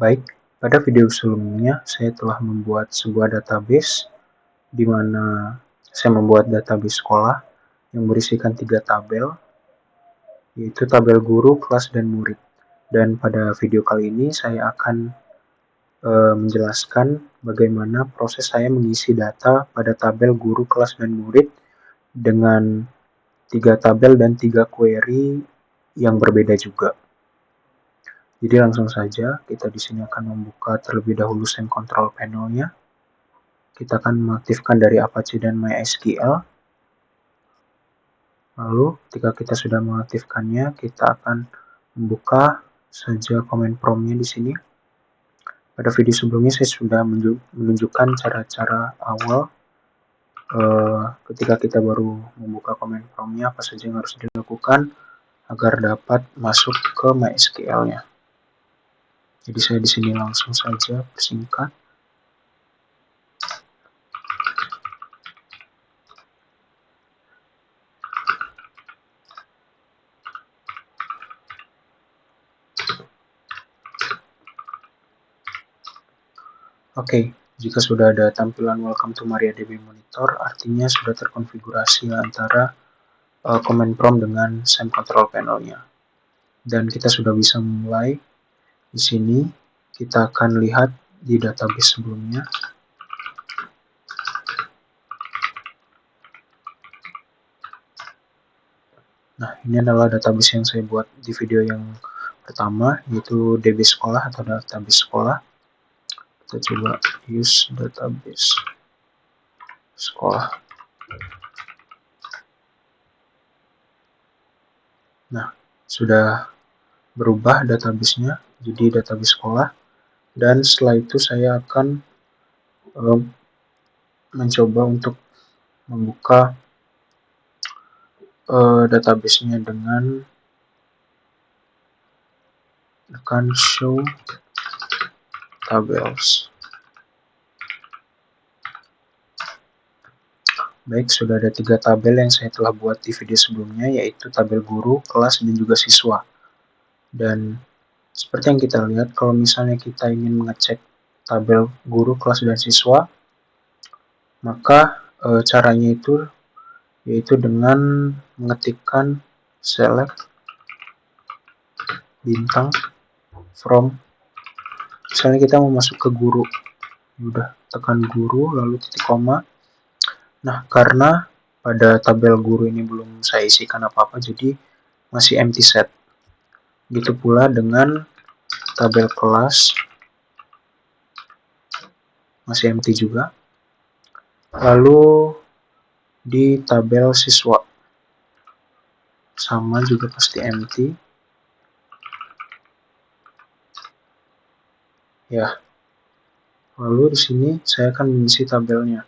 Baik, pada video sebelumnya saya telah membuat sebuah database di mana saya membuat database sekolah yang berisikan 3 tabel, yaitu tabel guru, kelas, dan murid. Dan pada video kali ini saya akan menjelaskan bagaimana proses saya mengisi data pada tabel guru, kelas, dan murid dengan 3 tabel dan 3 query yang berbeda juga. Jadi langsung saja kita di sini akan membuka terlebih dahulu SEM control panel-nya. Kita akan mengaktifkan dari Apache dan MySQL. Lalu ketika kita sudah mengaktifkannya, kita akan membuka saja command prompt-nya di sini. Pada video sebelumnya saya sudah menunjukkan cara-cara awal ketika kita baru membuka command prompt-nya, apa saja yang harus dilakukan agar dapat masuk ke MySQL-nya. Jadi saya di sini langsung saja persingkat. Oke, jika sudah ada tampilan Welcome to MariaDB Monitor, artinya sudah terkonfigurasi antara command prompt dengan SEM control panel-nya. Dan kita sudah bisa mulai. Di sini kita akan lihat di database sebelumnya. Nah, ini adalah database yang saya buat di video yang pertama, yaitu DB sekolah atau database sekolah. Kita coba use database sekolah. Nah, sudah berubah database-nya jadi database sekolah. Dan setelah itu saya akan mencoba untuk membuka database-nya dengan tekan show tables. Baik, sudah ada 3 tabel yang saya telah buat di video sebelumnya, yaitu tabel guru, kelas, dan juga siswa. Dan seperti yang kita lihat, kalau misalnya kita ingin mengecek tabel guru, kelas, dan siswa, maka caranya itu yaitu dengan mengetikkan select bintang from, misalnya kita mau masuk ke guru, udah tekan guru lalu titik koma. Nah, karena pada tabel guru ini belum saya isikan apa-apa, jadi masih empty set. Begitu pula dengan tabel kelas, masih empty juga. Lalu di tabel siswa, sama juga pasti empty. Ya. Lalu di sini saya akan mengisi tabelnya.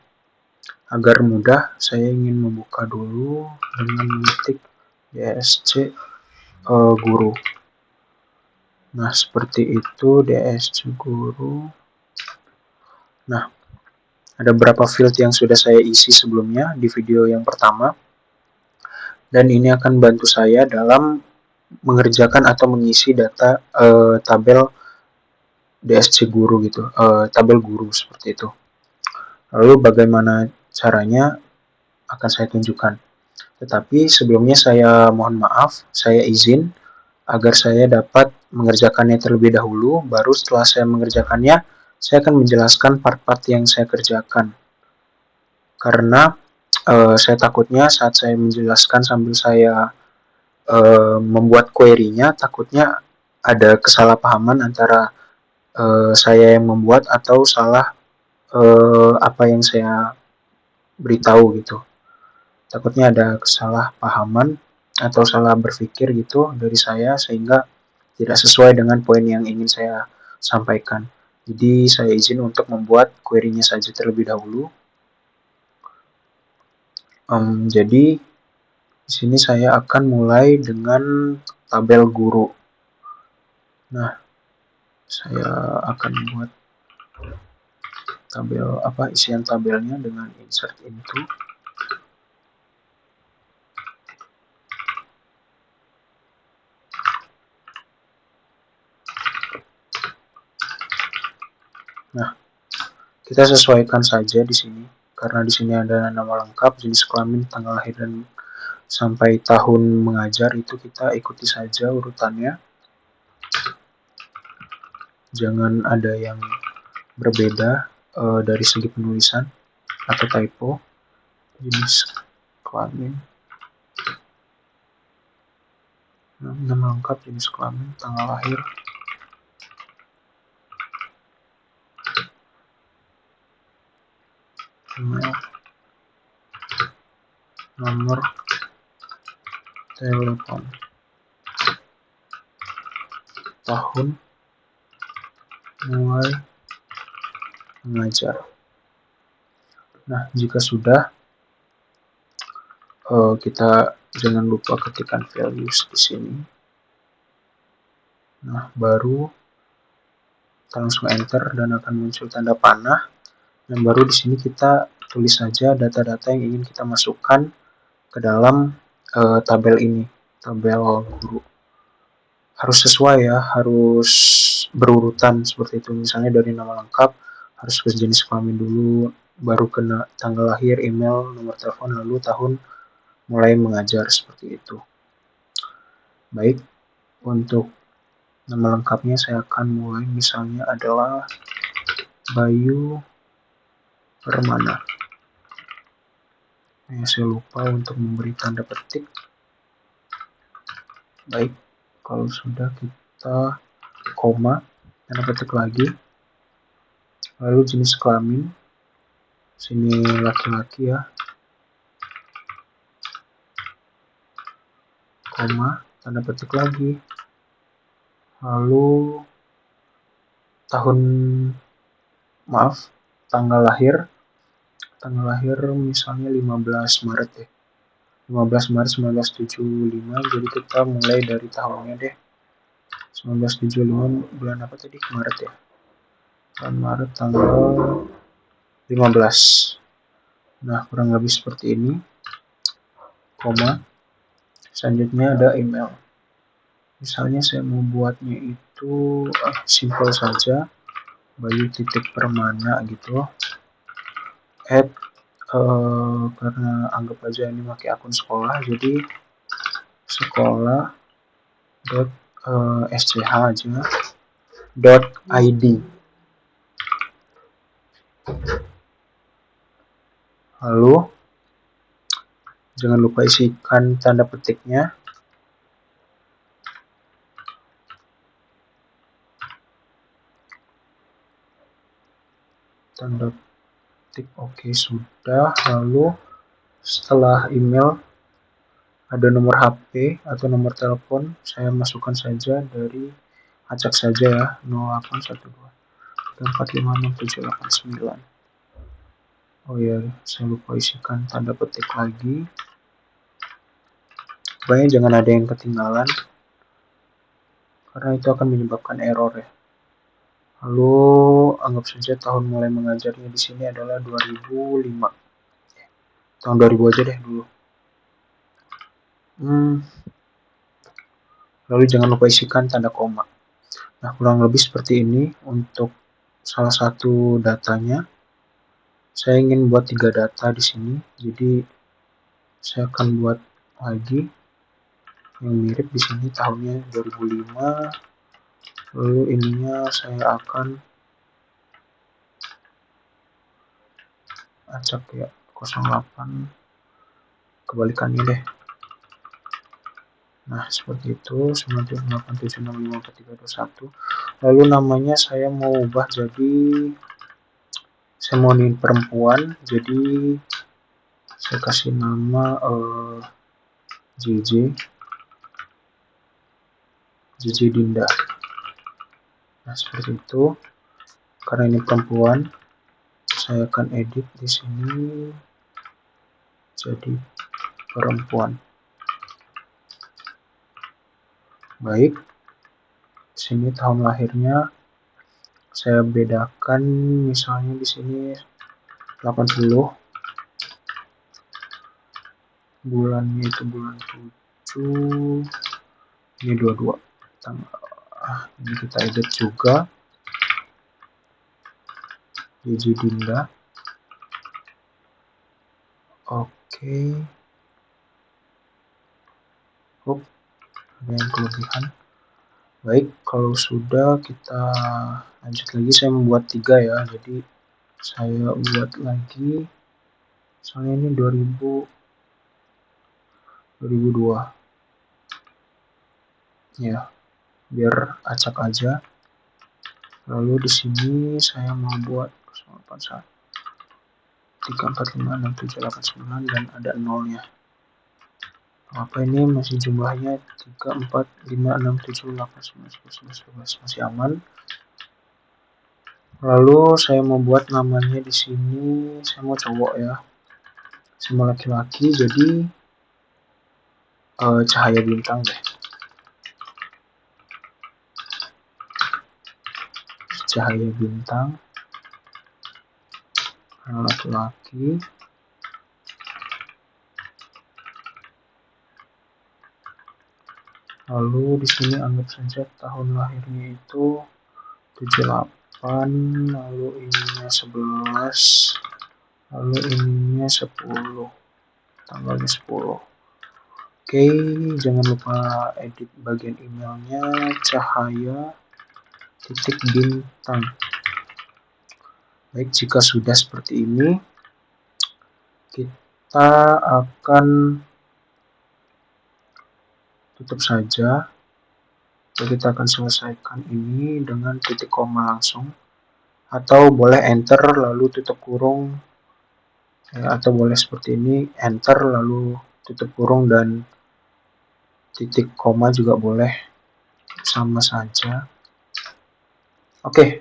Agar mudah, saya ingin membuka dulu dengan mengetik dsc guru. Nah, seperti itu dsc guru. Nah, ada beberapa field yang sudah saya isi sebelumnya di video yang pertama. Dan ini akan bantu saya dalam mengerjakan atau mengisi data tabel dsc guru gitu, tabel guru seperti itu. Lalu bagaimana caranya akan saya tunjukkan. Tetapi sebelumnya saya mohon maaf, saya izin agar saya dapat mengerjakannya terlebih dahulu, baru setelah saya mengerjakannya, saya akan menjelaskan part-part yang saya kerjakan. Karena saya takutnya saat saya menjelaskan sambil saya membuat query-nya, takutnya ada kesalahpahaman antara saya yang membuat atau salah apa yang saya beritahu gitu. Takutnya ada kesalahpahaman atau salah berpikir gitu dari saya sehingga tidak sesuai dengan poin yang ingin saya sampaikan. Jadi saya izin untuk membuat query-nya saja terlebih dahulu. Jadi di sini saya akan mulai dengan tabel guru. Nah, saya akan buat tabel isian tabelnya dengan insert into. Nah, kita sesuaikan saja di sini karena di sini ada nama lengkap, jenis kelamin, tanggal lahir, dan sampai tahun mengajar. Itu kita ikuti saja urutannya. Jangan ada yang berbeda dari segi penulisan atau typo. Jenis kelamin, nama lengkap, jenis kelamin, tanggal lahir, email, nomor telepon, tahun mulai mengajar. Nah, jika sudah, kita jangan lupa ketikkan values di sini. Nah, baru kita langsung enter dan akan muncul tanda panah. Dan baru di sini kita tulis saja data-data yang ingin kita masukkan ke dalam tabel ini, tabel guru. Harus sesuai ya, harus berurutan seperti itu. Misalnya dari nama lengkap harus ke jenis kelamin dulu, baru ke tanggal lahir, email, nomor telepon, lalu tahun mulai mengajar, seperti itu. Baik, untuk nama lengkapnya saya akan mulai, misalnya adalah Bayu Permana. Saya lupa untuk memberi tanda petik. Baik, kalau sudah kita koma, tanda petik lagi, lalu jenis kelamin, sini laki-laki ya, koma, tanda petik lagi, lalu tanggal lahir misalnya 15 Maret ya, 15 Maret 1975, jadi kita mulai dari tahunnya deh, 1975 bulan apa tadi, Maret ya, bulan Maret tanggal 15. Nah, kurang lebih seperti ini, koma, selanjutnya ada email. Misalnya saya mau buatnya itu simple saja, bayu.permana gitu, karena anggap aja ini pakai akun sekolah, jadi sekolah.sch aja, .id. Lalu jangan lupa isikan tanda petiknya. Tanda petik oke, sudah. Lalu setelah email ada nomor HP atau nomor telepon, saya masukkan saja dari acak saja ya, 0812345678. Oh ya, saya lupa isikan tanda petik lagi. Pokoknya jangan ada yang ketinggalan, karena itu akan menyebabkan error ya. Lalu anggap saja tahun mulai mengajarnya di sini adalah 2005. Tahun 2000 aja deh dulu. Lalu jangan lupa isikan tanda koma. Nah, kurang lebih seperti ini untuk salah satu datanya. Saya ingin buat 3 data di sini, jadi saya akan buat lagi yang mirip di sini, tahunnya 2005. Lalu ininya saya akan acak ya, 08, kebalikannya deh. Nah, seperti itu, 978765431. Lalu namanya saya mau ubah jadi, saya mau ini perempuan, jadi saya kasih nama JJ Dinda. Nah, seperti itu. Karena ini perempuan, saya akan edit di sini jadi perempuan. Baik, sini tahun lahirnya saya bedakan, misalnya di sini 80, bulannya itu bulan 7, ini 22. Ini kita edit juga. Gigi Dinda. Oke. Ada yang kelebihan. Baik, kalau sudah kita lanjut lagi. Saya membuat 3 ya, jadi saya buat lagi. Soalnya ini 2002 ya, biar acak aja. Lalu di sini saya mau buat 081 3 4 5 6 7 8 9 dan ada nolnya. Apa ini masih jumlahnya 3 4 5 6 7 8 9 10 11 12, masih aman. Lalu saya membuat namanya di sini, saya mau cowok ya, sama laki-laki, jadi Cahaya Bintang deh. Cahaya Bintang, laki-laki. Lalu di sini anggap saja tahun lahirnya itu 78, lalu ininya 11, lalu ininya 10, tanggalnya 10. Oke, jangan lupa edit bagian emailnya cahaya.bintang. Baik, jika sudah seperti ini, kita akan tutup saja. Kita akan selesaikan ini dengan titik koma langsung, atau boleh enter lalu tutup kurung ya, atau boleh seperti ini, enter lalu tutup kurung dan titik koma juga boleh, sama saja. Oke,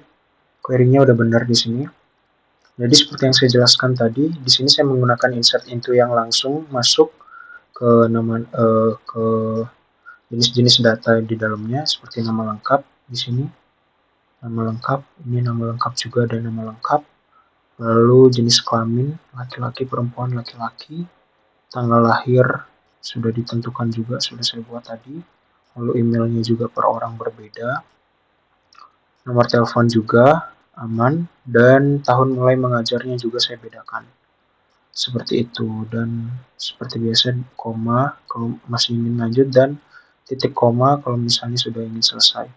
query-nya udah benar di sini. Jadi seperti yang saya jelaskan tadi, di sini saya menggunakan insert into yang langsung masuk ke nama ke jenis-jenis data di dalamnya, seperti nama lengkap di sini, nama lengkap, ini nama lengkap juga ada nama lengkap, lalu jenis kelamin laki-laki, perempuan, laki-laki, tanggal lahir sudah ditentukan juga, sudah saya buat tadi, lalu emailnya juga per orang berbeda, nomor telepon juga aman, dan tahun mulai mengajarnya juga saya bedakan seperti itu. Dan seperti biasa koma kalau masih ingin lanjut, dan titik koma kalau misalnya sudah ingin selesai.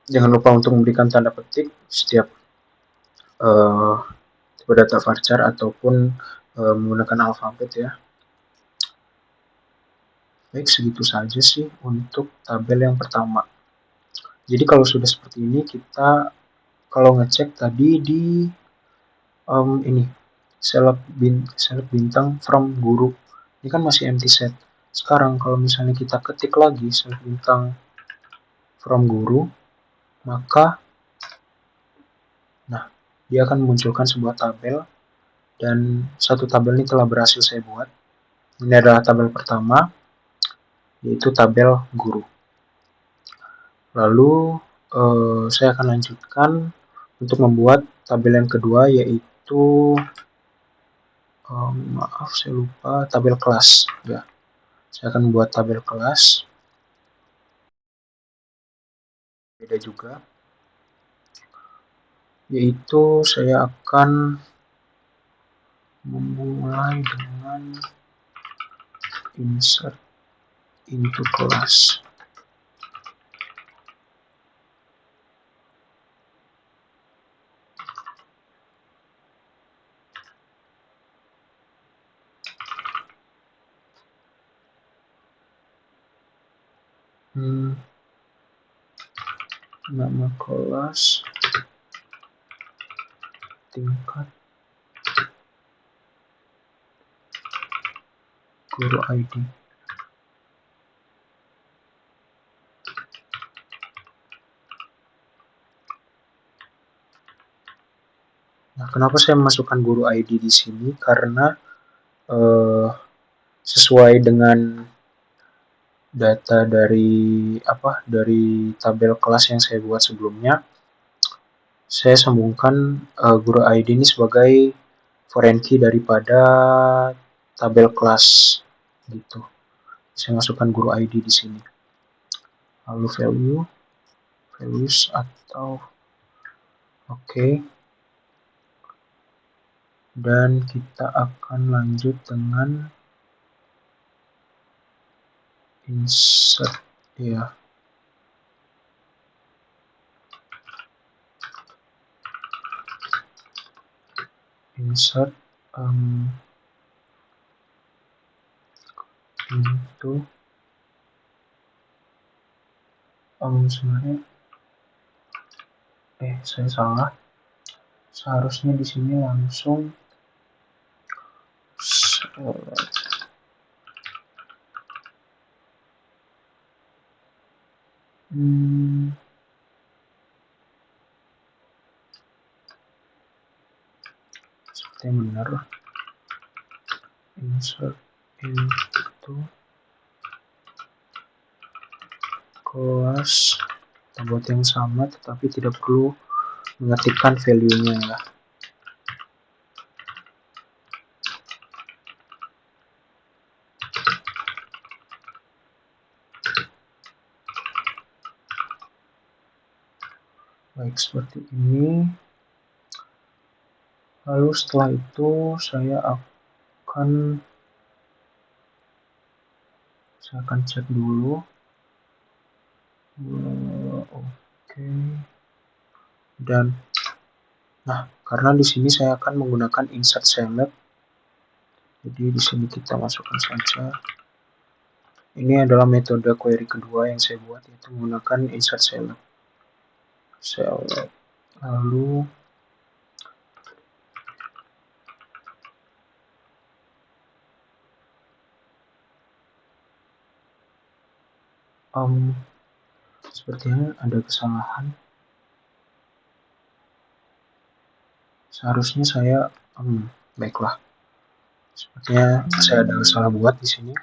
Jangan lupa untuk memberikan tanda petik setiap tipe data varchar ataupun menggunakan alfabet ya. Baik, segitu saja sih untuk tabel yang pertama. Jadi kalau sudah seperti ini, kita kalau ngecek tadi di ini seleb bintang from guru, ini kan masih empty set. Sekarang kalau misalnya kita ketik lagi seleb bintang from guru, maka nah dia akan memunculkan sebuah tabel, dan satu tabel ini telah berhasil saya buat. Ini adalah tabel pertama, yaitu tabel guru. Lalu saya akan lanjutkan untuk membuat tabel yang kedua, yaitu maaf saya lupa, tabel kelas ya. Saya akan membuat tabel kelas, beda juga, yaitu saya akan memulai dengan insert into class. Nama kelas, tingkat, guru ID. Nah, kenapa saya memasukkan guru ID di sini? Karena sesuai dengan data dari tabel kelas yang saya buat sebelumnya, saya sambungkan guru ID ini sebagai foreign key daripada tabel kelas gitu. Saya masukkan guru ID di sini. Lalu values atau Oke. Dan kita akan lanjut dengan insert ya. Insert into sebenarnya saya salah. Seharusnya di sini langsung seperti yang benar. Insert into kelas, kita buat yang sama tetapi tidak perlu mengetikkan value-nya ya. Baik, seperti ini. Lalu setelah itu saya akan cek dulu. Oke. Dan karena di sini saya akan menggunakan insert select. Jadi di sini kita masukkan saja. Ini adalah metode query kedua yang saya buat, yaitu menggunakan insert select. Lalu sepertinya ada kesalahan. Seharusnya saya baiklah. Sepertinya saya ada salah buat di sini.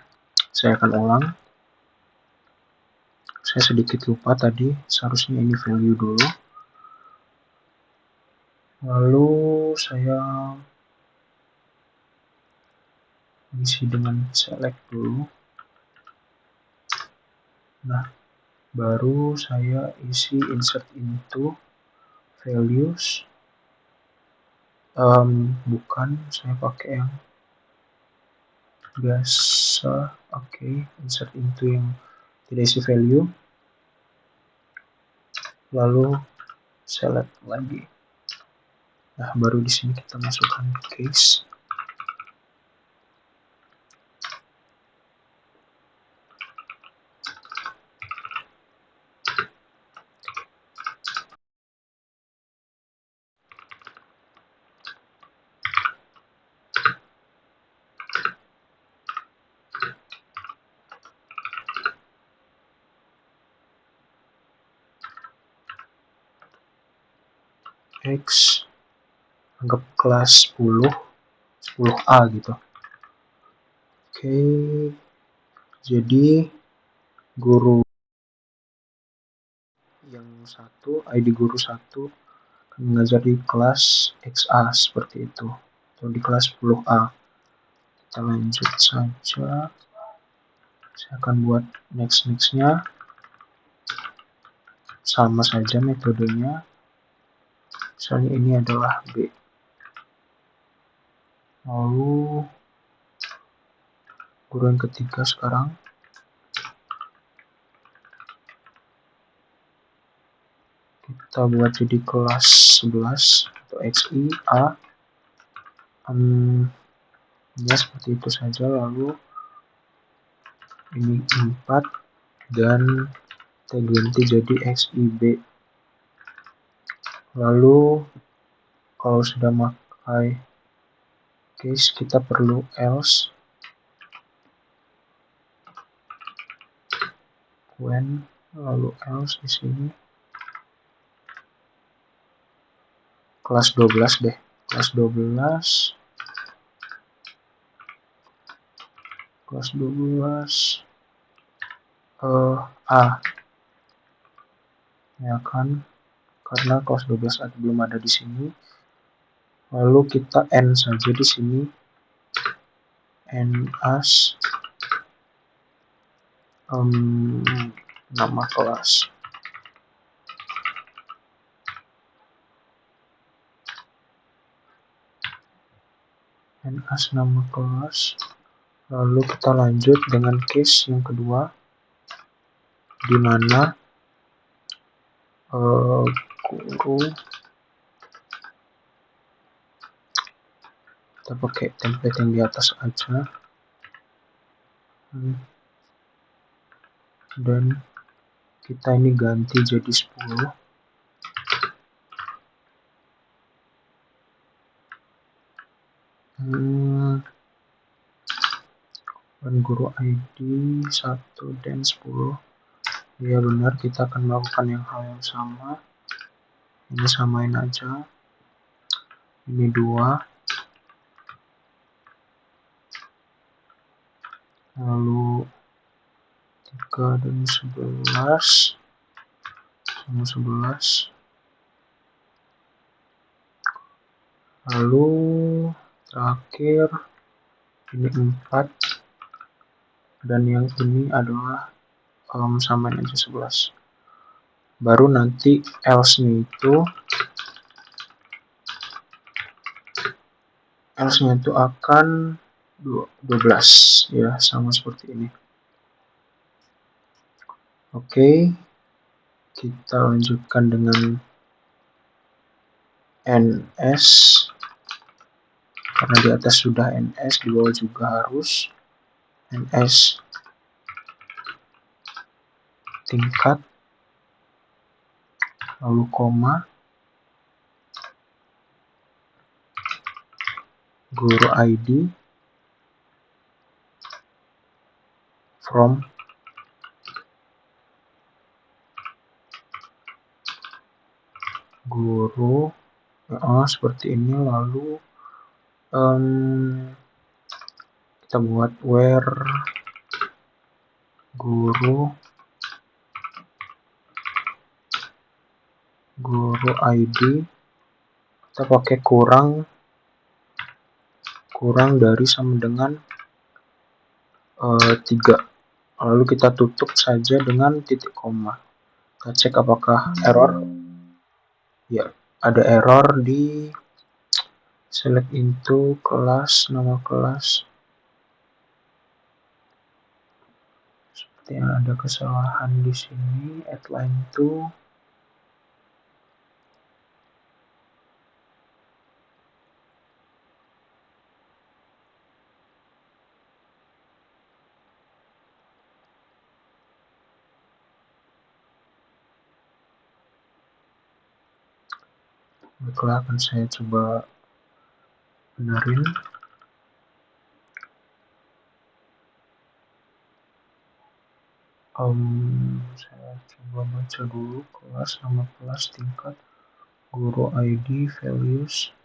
Saya akan ulang. Saya sedikit lupa tadi, seharusnya ini value dulu. Lalu saya isi dengan select dulu. Baru saya isi insert into values. Bukan, saya pakai yang biasa. Oke, insert into yang tidak isi value. Lalu select lagi. Baru di sini kita masukkan case. X anggap kelas 10A gitu. Oke, jadi guru yang satu, ID guru 1 akan mengajar di kelas XA seperti itu, atau di kelas 10A. Kita lanjut saja. Saya akan buat next-nya. Sama saja metodenya. Misalnya ini adalah B. Lalu guru yang ketiga sekarang. Kita buat jadi kelas 11 atau XI A. Ya seperti itu saja. Lalu ini 4 dan kita ganti jadi XIB. Lalu kalau sudah pakai case, kita perlu else when, lalu else di sini kelas 12 deh, kelas 12 A ya kan, karena kelas 12 belum ada di sini. Lalu kita n saja di sini, n as nama kelas. NS nama kelas. Lalu kita lanjut dengan case yang kedua, di mana guru, kita pakai template yang di atas aja, dan kita ini ganti jadi 10. Dan guru ID 1 dan 10. Ya benar, kita akan melakukan hal yang sama. Ini samain aja. Ini 2. Lalu 3 dan 11 sama 11. Lalu terakhir ini 4, dan yang ini adalah samain aja 11. Baru nanti else-nya itu akan 12 ya, sama seperti ini. Oke, kita lanjutkan dengan NS, karena di atas sudah NS, di bawah juga harus NS tingkat, lalu koma, guru ID from guru, seperti ini. Lalu kita buat where guru ID, kita pakai kurang dari sama dengan 3. Lalu kita tutup saja dengan titik koma. Kita cek apakah error. Ya, ada error di select into kelas, nama kelas. Seperti ada kesalahan di sini, add line to. Baiklah, akan saya coba benerin. Saya coba baca dulu kelas, nama kelas, tingkat, guru ID, values.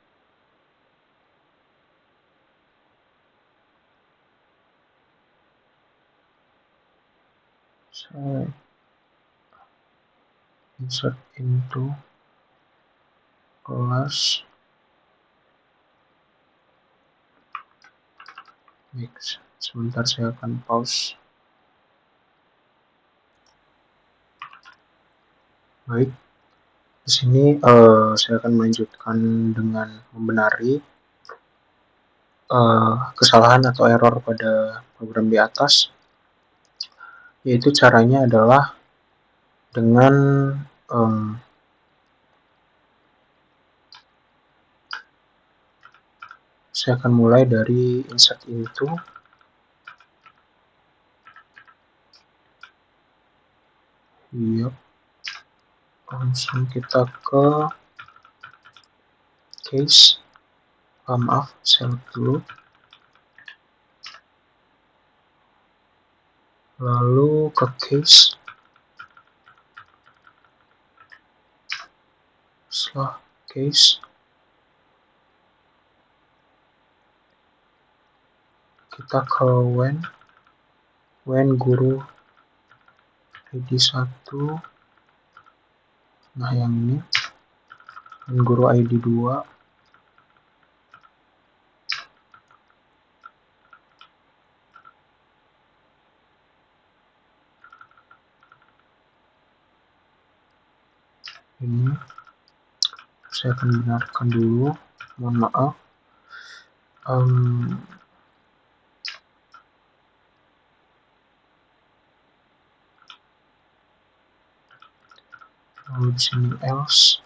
Saya insert into kelas. Next. Sebentar, saya akan pause. Baik, di sini saya akan melanjutkan dengan membenari kesalahan atau error pada program di atas, yaitu caranya adalah dengan saya akan mulai dari insert into. Langsung kita ke case, maaf, select dulu, lalu ke case, setelah case kita ke when guru ID 1, nah yang ini, when guru ID 2, ini saya akan benarkan dulu, mohon maaf. Lalu di sini else,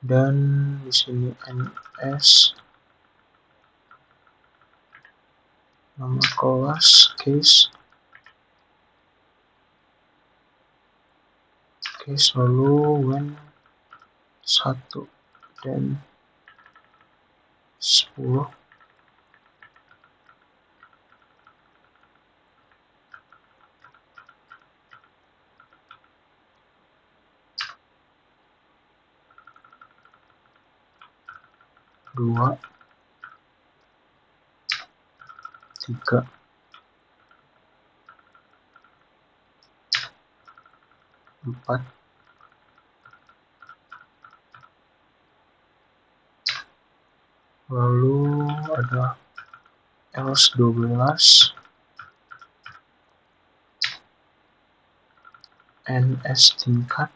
dan di sini ns, nama kelas case, lalu when 1 dan 10, dua, 3, 4, lalu ada else 12, ns tingkat,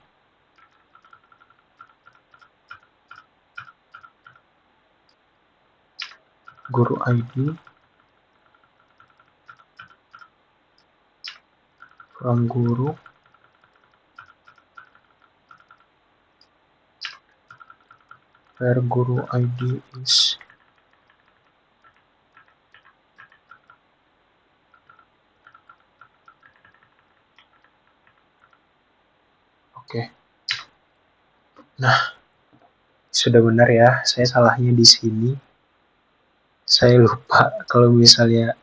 guru ID, from guru, where guru ID is oke. Nah, sudah benar ya, saya salahnya di sini. Saya lupa kalau misalnya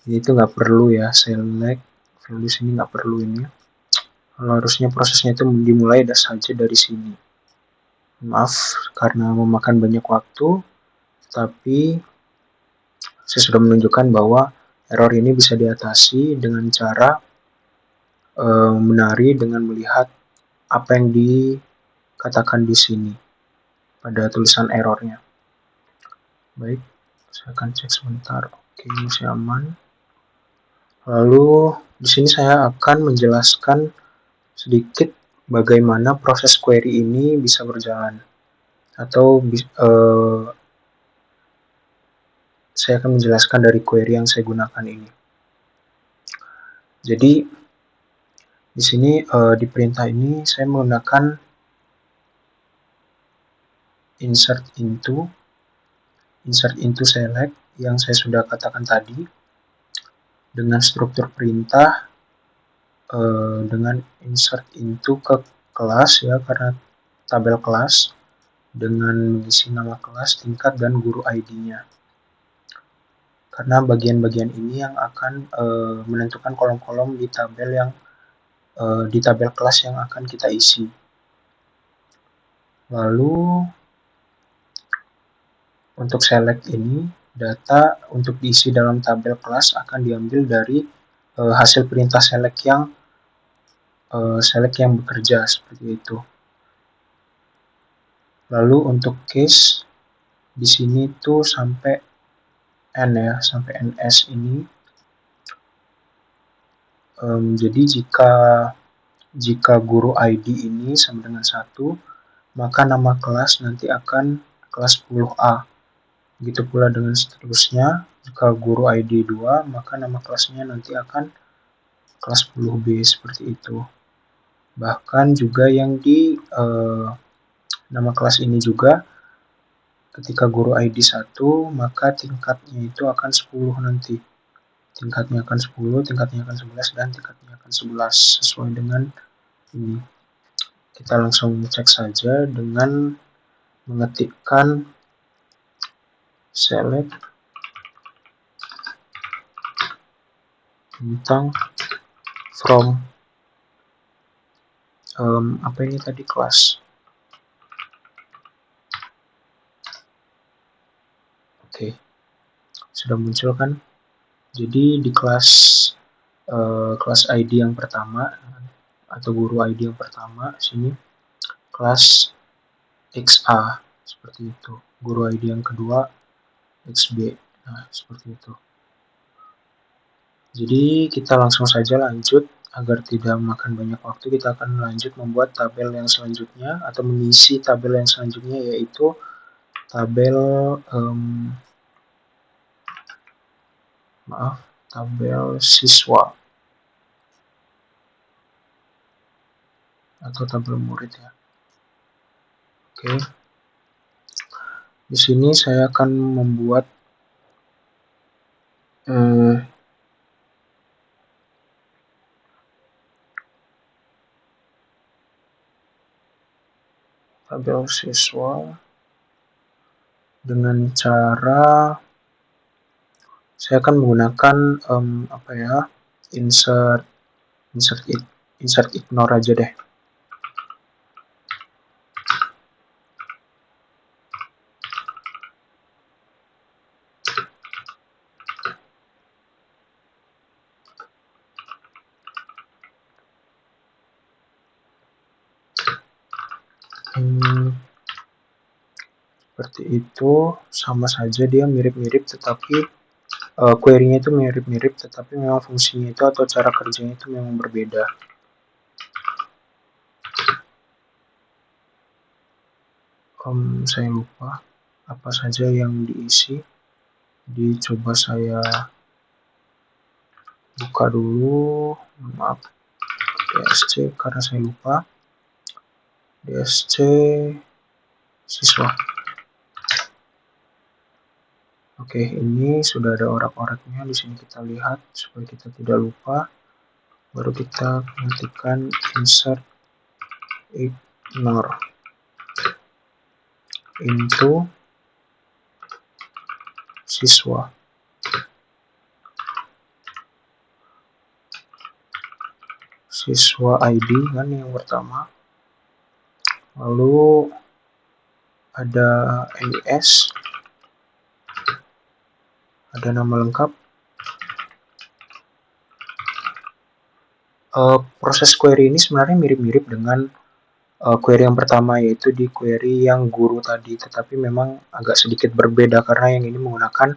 ini itu nggak perlu ya, select, lalu di sini nggak perlu ini. Kalau harusnya prosesnya itu dimulai saja dari sini. Maaf karena memakan banyak waktu, tapi saya sudah menunjukkan bahwa error ini bisa diatasi dengan cara menari dengan melihat apa yang dikatakan di sini pada tulisan errornya. Baik, saya akan cek sebentar. Oke, masih aman. Lalu di sini saya akan menjelaskan sedikit bagaimana proses query ini bisa berjalan, atau saya akan menjelaskan dari query yang saya gunakan ini. Jadi di sini di perintah ini saya menggunakan insert into select yang saya sudah katakan tadi, dengan struktur perintah dengan insert into ke kelas ya, karena tabel kelas, dengan mengisi nama kelas, tingkat, dan guru ID-nya. Karena bagian-bagian ini yang akan menentukan kolom-kolom di tabel yang di tabel kelas yang akan kita isi. Lalu untuk select ini, data untuk diisi dalam tabel kelas akan diambil dari hasil perintah select yang bekerja seperti itu. Lalu untuk case di sini tuh sampai n ya, sampai ns ini. Jadi jika guru ID ini sama dengan 1, maka nama kelas nanti akan kelas 10A. Begitu pula dengan seterusnya, jika guru ID 2, maka nama kelasnya nanti akan kelas 10B, seperti itu. Bahkan juga yang di nama kelas ini juga, ketika guru ID 1, maka tingkatnya itu akan 10 nanti. Tingkatnya akan 10, tingkatnya akan 11, dan tingkatnya akan 11, sesuai dengan ini. Kita langsung cek saja dengan mengetikkan select tentang from apa ini tadi, kelas. Oke, sudah muncul kan? Jadi di kelas ID yang pertama atau guru ID yang pertama sini kelas XA, seperti itu. Guru ID yang kedua XB. Nah, seperti itu. Jadi kita langsung saja lanjut agar tidak makan banyak waktu, kita akan lanjut membuat tabel yang selanjutnya atau mengisi tabel yang selanjutnya, yaitu tabel tabel siswa atau tabel murid ya. Oke. Di sini saya akan membuat tabel siswa dengan cara saya akan menggunakan insert ignore aja deh. Seperti itu, sama saja dia mirip-mirip, tetapi query-nya itu mirip-mirip, tetapi memang fungsinya itu atau cara kerjanya itu memang berbeda. Saya lupa apa saja yang diisi. Dicoba saya buka dulu, maaf, DSC karena saya lupa. DSC siswa. Oke, ini sudah ada orak-oraknya. Di sini kita lihat supaya kita tidak lupa. Baru kita ketikkan insert ignore into siswa. Siswa ID kan yang pertama. Lalu ada NIS, ada nama lengkap. Proses query ini sebenarnya mirip-mirip dengan query yang pertama, yaitu di query yang guru tadi, tetapi memang agak sedikit berbeda karena yang ini menggunakan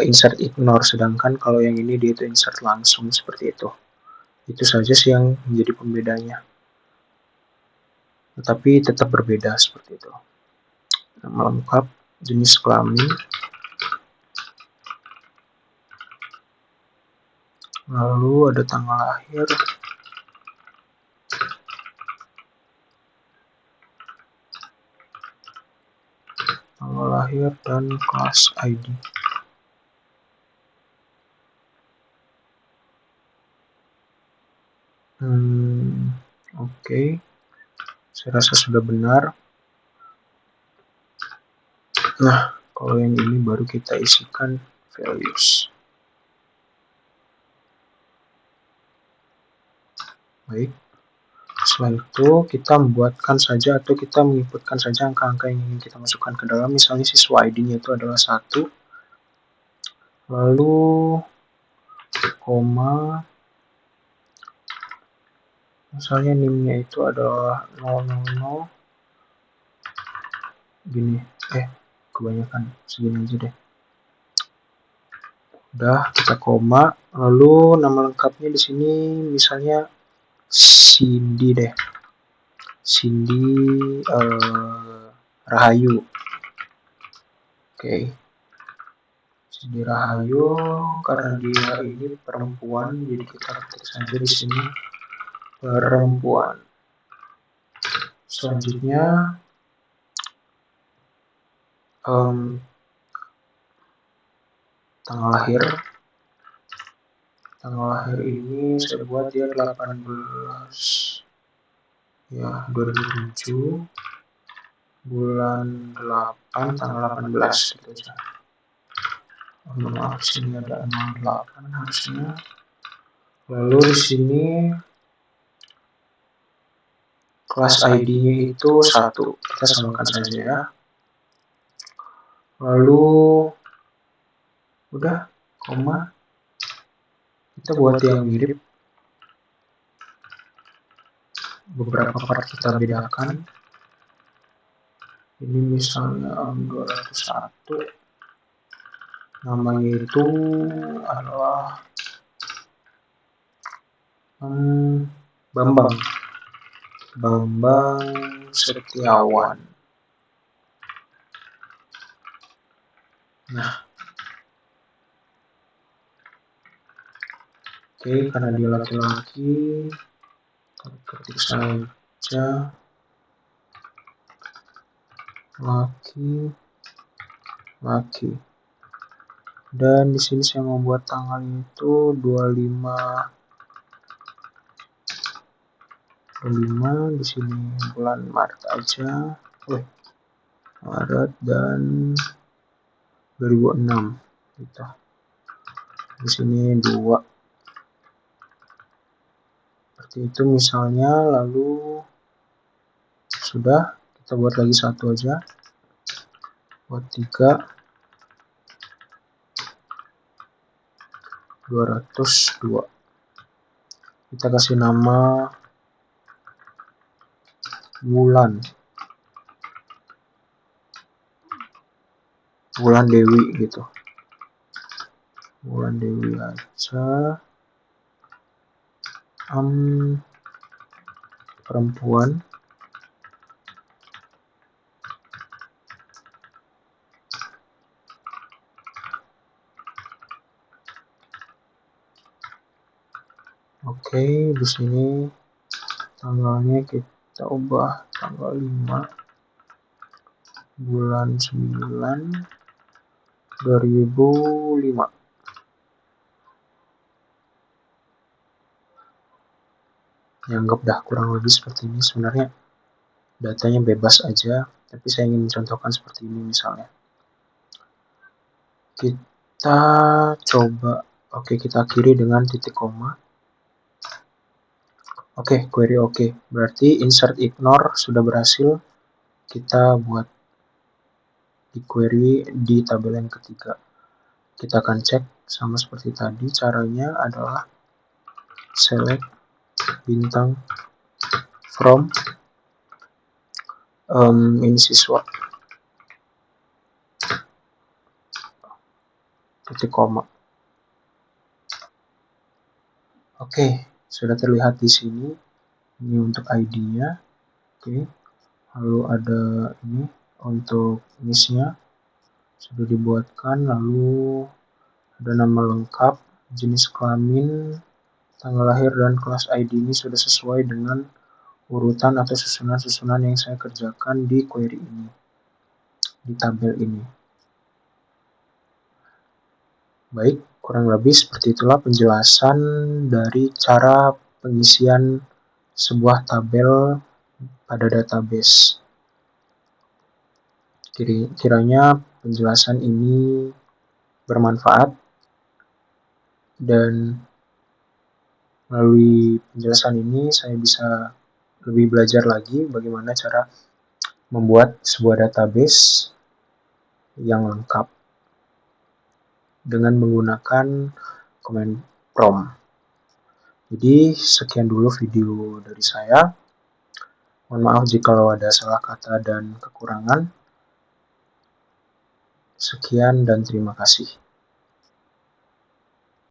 insert ignore, sedangkan kalau yang ini dia itu insert langsung seperti itu. Itu saja sih yang menjadi pembedanya, tetapi tetap berbeda seperti itu. Nama lengkap, jenis kelamin, lalu ada tanggal lahir, dan kelas ID. Oke. Saya rasa sudah benar. Nah, kalau yang ini baru kita isikan values. Baik. Setelah itu kita membuatkan saja atau kita menginputkan saja angka-angka yang ingin kita masukkan ke dalam. Misalnya siswa ID-nya itu adalah 1. Lalu koma, misalnya NIM-nya itu adalah 000. Gini, kebanyakan, segini aja deh. Udah, kita koma. Lalu nama lengkapnya di sini misalnya Cindy deh. Cindy Rahayu. Oke. Cindy Rahayu, karena dia ini perempuan, jadi kita ketik saja di sini perempuan. Selanjutnya tanggal lahir. Tanggal lahir ini saya buat dia 18 ya, 2007 bulan 8 tanggal 18 gitu aja. Maaf, sini ada 08 harusnya. Lalu di sini kelas ID-nya itu 1. Kita samakan saja ya. Lalu udah, koma. Kita buat yang mirip. Beberapa part kita bedakan. Ini misalnya 201. Namanya itu adalah Bambang Setiawan. Nah, oke, karena dia laki-laki, ketik saja laki-laki. Dan di sini saya membuat tanggalnya itu 25 di sini bulan Maret aja. Maret dan 2006 gitu. Di sini 2 seperti itu misalnya. Lalu sudah, kita buat lagi 1 aja, buat 3, 202. Kita kasih nama Wulan Dewi gitu. Wulan Dewi aja. Perempuan. Oke, di sini tanggalnya kita ubah tanggal 5 bulan 9 2005. Anggap dah kurang lebih seperti ini. Sebenarnya datanya bebas aja, tapi saya ingin mencontohkan seperti ini misalnya. Kita coba, kita akhiri dengan titik koma. Query oke. Berarti insert ignore sudah berhasil. Kita buat di query di tabel yang ketiga. Kita akan cek sama seperti tadi. Caranya adalah select bintang from ini siswa titik koma. Sudah terlihat di sini. Ini untuk ID-nya. Lalu ada ini untuk niche-nya sudah dibuatkan. Lalu ada nama lengkap, jenis kelamin, tanggal lahir, dan kelas ID ini sudah sesuai dengan urutan atau susunan-susunan yang saya kerjakan di query ini, di tabel ini. Baik, kurang lebih seperti itulah penjelasan dari cara pengisian sebuah tabel pada database. Kiranya penjelasan ini bermanfaat, dan melalui penjelasan ini saya bisa lebih belajar lagi bagaimana cara membuat sebuah database yang lengkap dengan menggunakan command prompt. Jadi sekian dulu video dari saya. Mohon maaf jika ada salah kata dan kekurangan. Sekian dan terima kasih.